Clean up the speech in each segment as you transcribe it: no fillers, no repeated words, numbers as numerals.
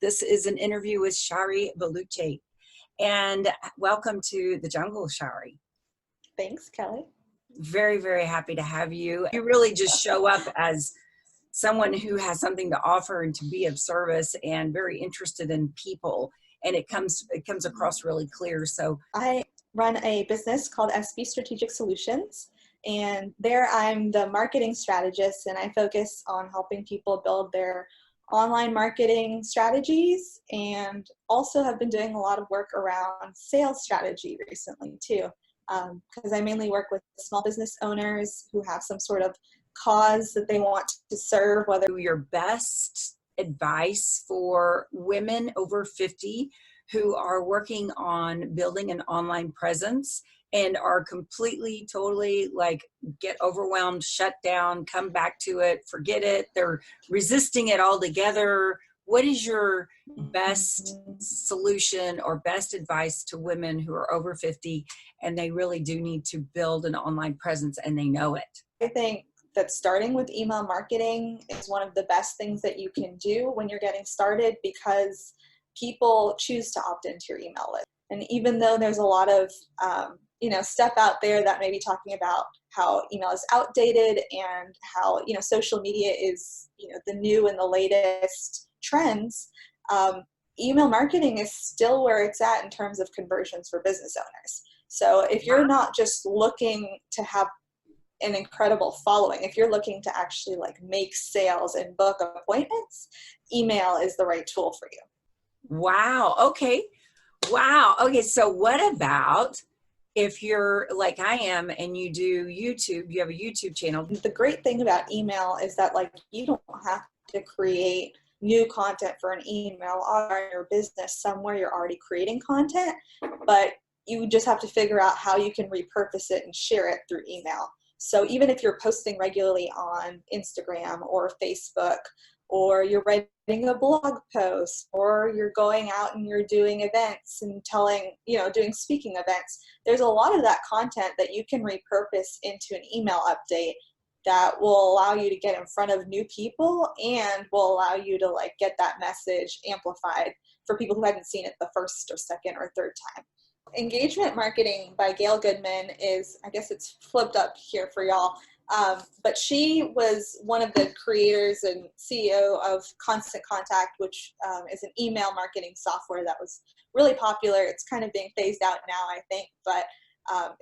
This is an interview with Shari Balouchi. And welcome to the jungle, Shari. Thanks, Kelly. Very, very happy to have you. You really just show up as someone who has something to offer and to be of service and very interested in people. And it comes across really clear. So I run a business called SB Strategic Solutions. And there I'm the marketing strategist, and I focus on helping people build their online marketing strategies, and also have been doing a lot of work around sales strategy recently too, because I mainly work with small business owners who have some sort of cause that they want to serve. Whether your best advice for women over 50 who are working on building an online presence and are completely, totally like get overwhelmed, shut down, come back to it, forget it. They're resisting it altogether. What is your best solution or best advice to women who are over 50 and they really do need to build an online presence and they know it? I think that starting with email marketing is one of the best things that you can do when you're getting started, because people choose to opt into your email list. And even though there's a lot of stuff out there that may be talking about how email is outdated and how social media is the new and the latest trends, email marketing is still where it's at in terms of conversions for business owners. So if you're not just looking to have an incredible following, if you're looking to actually make sales and book appointments, email is the right tool for you. Wow. Okay. Wow. Okay. So what about if you're like I am and you do YouTube, you have a YouTube channel? The great thing about email is that you don't have to create new content for an email or in your business somewhere you're already creating content, but you just have to figure out how you can repurpose it and share it through email. So even if you're posting regularly on Instagram or Facebook, or you're writing a blog post, or you're going out and you're doing events and doing speaking events, there's a lot of that content that you can repurpose into an email update that will allow you to get in front of new people and will allow you to get that message amplified for people who hadn't seen it the first or second or third time. Engagement Marketing by Gail Goodman is, I guess it's flipped up here for y'all, but she was one of the creators and CEO of Constant Contact, which is an email marketing software that was really popular. It's kind of being phased out now, I think, but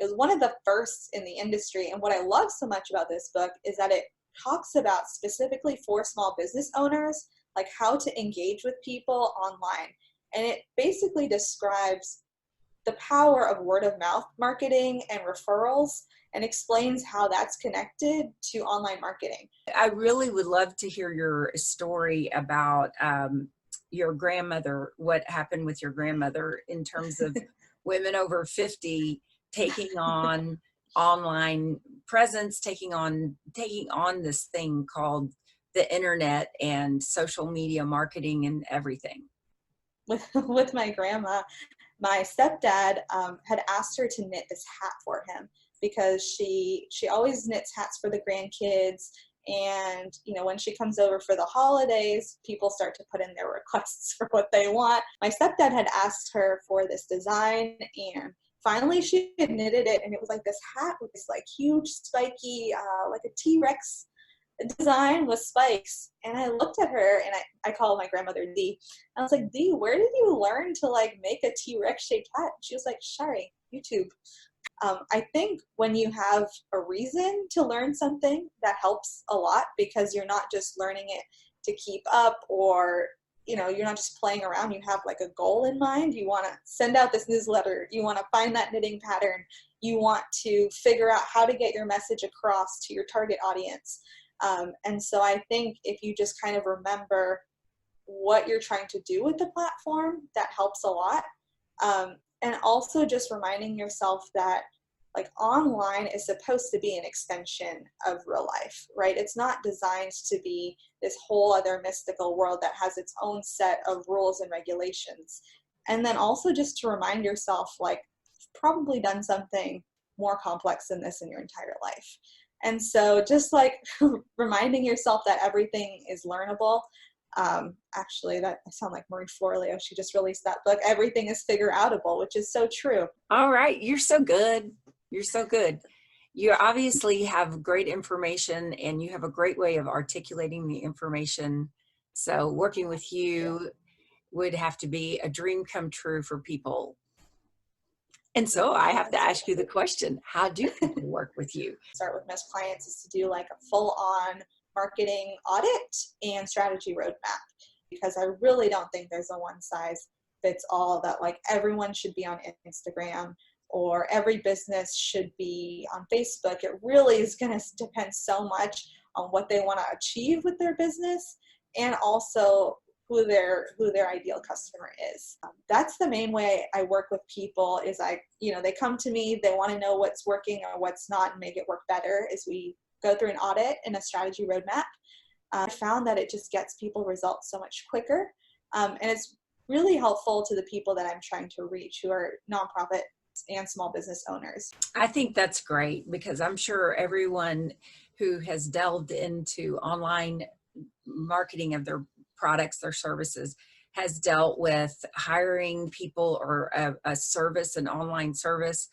it was one of the first in the industry. And what I love so much about this book is that it talks about specifically for small business owners, how to engage with people online. And it basically describes the power of word of mouth marketing and referrals, and explains how that's connected to online marketing. I really would love to hear your story about your grandmother, what happened with your grandmother in terms of women over 50 taking on online presence, taking on this thing called the internet and social media marketing and everything. With my grandma, my stepdad had asked her to knit this hat for him, because she always knits hats for the grandkids. And, when she comes over for the holidays, people start to put in their requests for what they want. My stepdad had asked her for this design, and finally she had knitted it. And it was this hat with this huge spiky, like a T-Rex design with spikes. And I looked at her, and I call my grandmother Dee. I was like, Dee, where did you learn to make a T-Rex shaped hat? She was like, Shari, YouTube. I think when you have a reason to learn something, that helps a lot, because you're not just learning it to keep up, or you're not just playing around. You have a goal in mind. You want to send out this newsletter. You want to find that knitting pattern. You want to figure out how to get your message across to your target audience. And so I think if you just kind of remember what you're trying to do with the platform, that helps a lot. And also just reminding yourself that online is supposed to be an extension of real life, right? It's not designed to be this whole other mystical world that has its own set of rules and regulations. And then also just to remind yourself, you've probably done something more complex than this in your entire life. And so just reminding yourself that everything is learnable. Actually, that I sound like Marie Forleo. She just released that book, Everything is Figure Outable, which is so true. All right. You're so good. You're so good. You obviously have great information and you have a great way of articulating the information. So working with you would have to be a dream come true for people. And so I have to ask you the question, how do people work with you? Start with most clients is to do like a full-on marketing audit and strategy roadmap, because I really don't think there's a one size fits all, that like everyone should be on Instagram or every business should be on Facebook. It really is going to depend so much on what they want to achieve with their business, and also who their ideal customer is. That's the main way I work with people. Is they come to me, they want to know what's working or what's not and make it work better. Is we go through an audit and a strategy roadmap. I found that it just gets people results so much quicker, and it's really helpful to the people that I'm trying to reach, who are nonprofit and small business owners. I think that's great, because I'm sure everyone who has delved into online marketing of their products, their services, has dealt with hiring people or a service, an online service,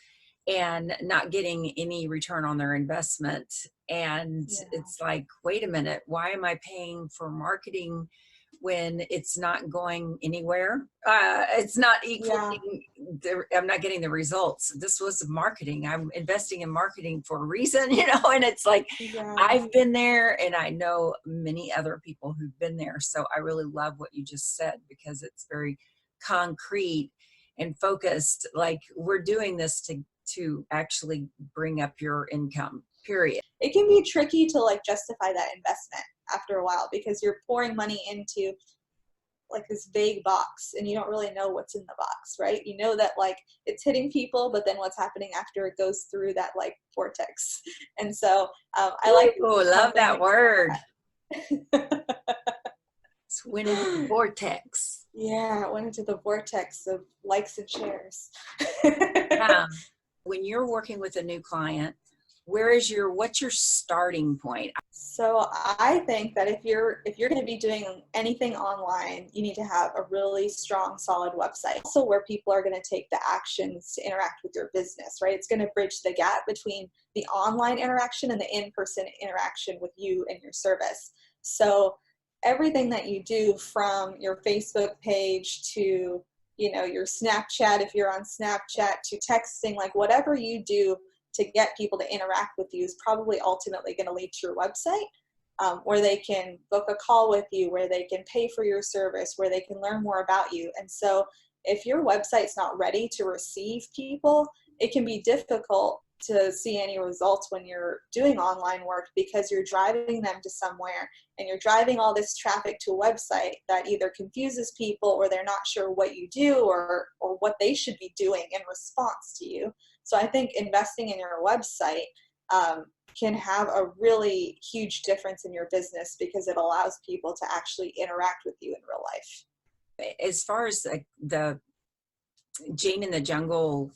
and not getting any return on their investment. And it's like, wait a minute, why am I paying for marketing when it's not going anywhere? It's not equaling, I'm not getting the results. This was marketing. I'm investing in marketing for a reason, and it's like, I've been there and I know many other people who've been there. So I really love what you just said, because it's very concrete and focused. Like, we're doing this to actually bring up your income, period. It can be tricky to like justify that investment after a while, because you're pouring money into like this vague box and you don't really know what's in the box, right? You know that like it's hitting people, but then what's happening after it goes through that like vortex. And so I like, love that word. It's went into the vortex. Yeah, it went into the vortex of likes and shares. When you're working with a new client, what's your starting point? So I think that if you're going to be doing anything online, you need to have a really strong, solid website. Also, where people are going to take the actions to interact with your business, right? It's going to bridge the gap between the online interaction and the in-person interaction with you and your service. So everything that you do, from your Facebook page to your Snapchat, if you're on Snapchat, to texting, like whatever you do to get people to interact with you, is probably ultimately going to lead to your website, where they can book a call with you, where they can pay for your service, where they can learn more about you. And so if your website's not ready to receive people, it can be difficult to see any results when you're doing online work, because you're driving them to somewhere and you're driving all this traffic to a website that either confuses people, or they're not sure what you do or what they should be doing in response to you. So I think investing in your website can have a really huge difference in your business, because it allows people to actually interact with you in real life. As far as the Jane in the Jungle,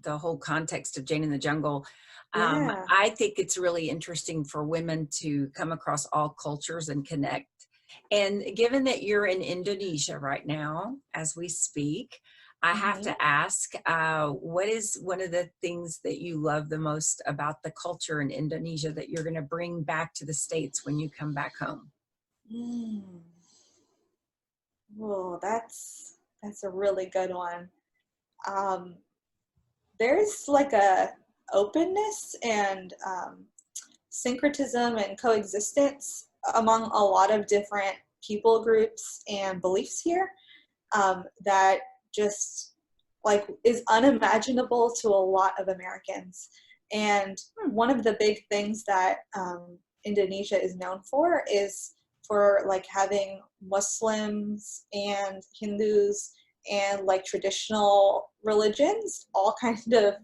the whole context of Jane in the Jungle, I think it's really interesting for women to come across all cultures and connect. And given that you're in Indonesia right now, as we speak, I have to ask, what is one of the things that you love the most about the culture in Indonesia that you're going to bring back to the States when you come back home? Oh, that's a really good one. There's like a openness and syncretism and coexistence among a lot of different people groups and beliefs here, that just like is unimaginable to a lot of Americans. And one of the big things that Indonesia is known for is for like having Muslims and Hindus and like traditional religions all kind of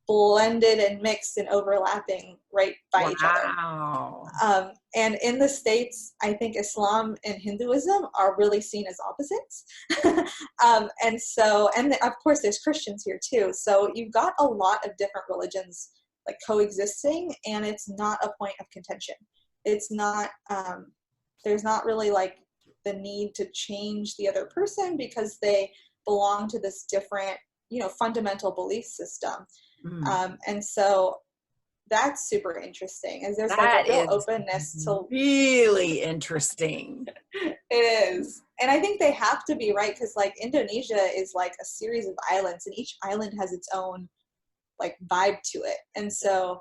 blended and mixed and overlapping right by each other. And in the States, I think Islam and Hinduism are really seen as opposites. And of course there's Christians here too. So you've got a lot of different religions like coexisting, and it's not a point of contention. It's not there's not really like the need to change the other person because they belong to this different, fundamental belief system. And so that's super interesting, is there's like a That real is openness to really interesting. it is. And I think they have to be, right? Because like Indonesia is like a series of islands, and each island has its own like vibe to it. And so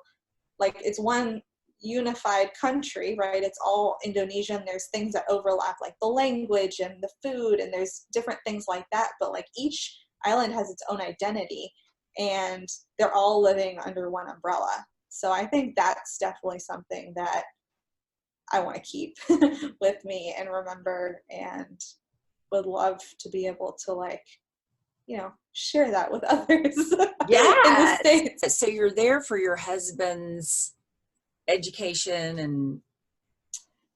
like it's one unified country, right? It's all Indonesian. There's things that overlap, like the language and the food, and there's different things like that. But like each island has its own identity, and they're all living under one umbrella. So I think that's definitely something that I want to keep with me and remember, and would love to be able to like, share that with others in the Yes. States. So you're there for your husband's education and...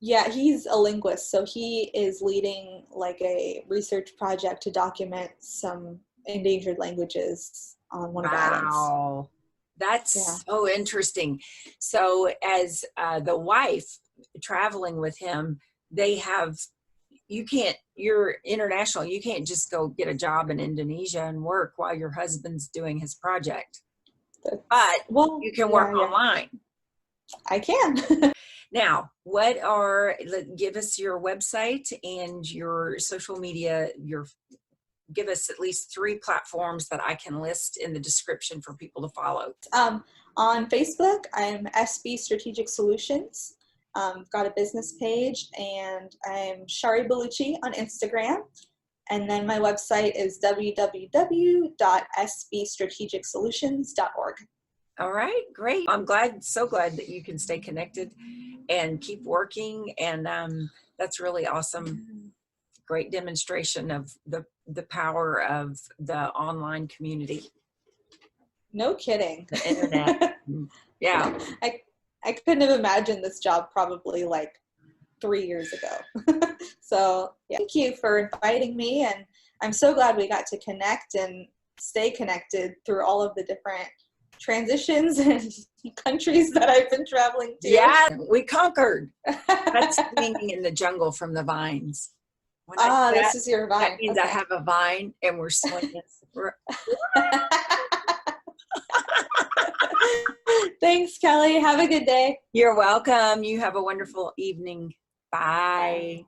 Yeah, he's a linguist, so he is leading like a research project to document some endangered languages on one of the islands. Wow. That's so interesting. So as the wife traveling with him, you're international. You can't just go get a job in Indonesia and work while your husband's doing his project. But you can work online. I can. Now, give us your website and your social media, give us at least 3 platforms that I can list in the description for people to follow. On Facebook, I'm SB Strategic Solutions. Got a business page, and I'm Shari Balouchi on Instagram. And then my website is www.sbstrategicsolutions.org. All right, great. I'm so glad that you can stay connected and keep working. And that's really awesome. Great demonstration of the power of the online community. No kidding. The internet. Yeah. I couldn't have imagined this job probably like 3 years ago. So yeah, thank you for inviting me. And I'm so glad we got to connect and stay connected through all of the different transitions and countries that I've been traveling to. Yeah, we conquered. That's swinging in the jungle from the vines. This is your vine. That means I have a vine and we're swinging. Thanks, Kelly. Have a good day. You're welcome. You have a wonderful evening. Bye.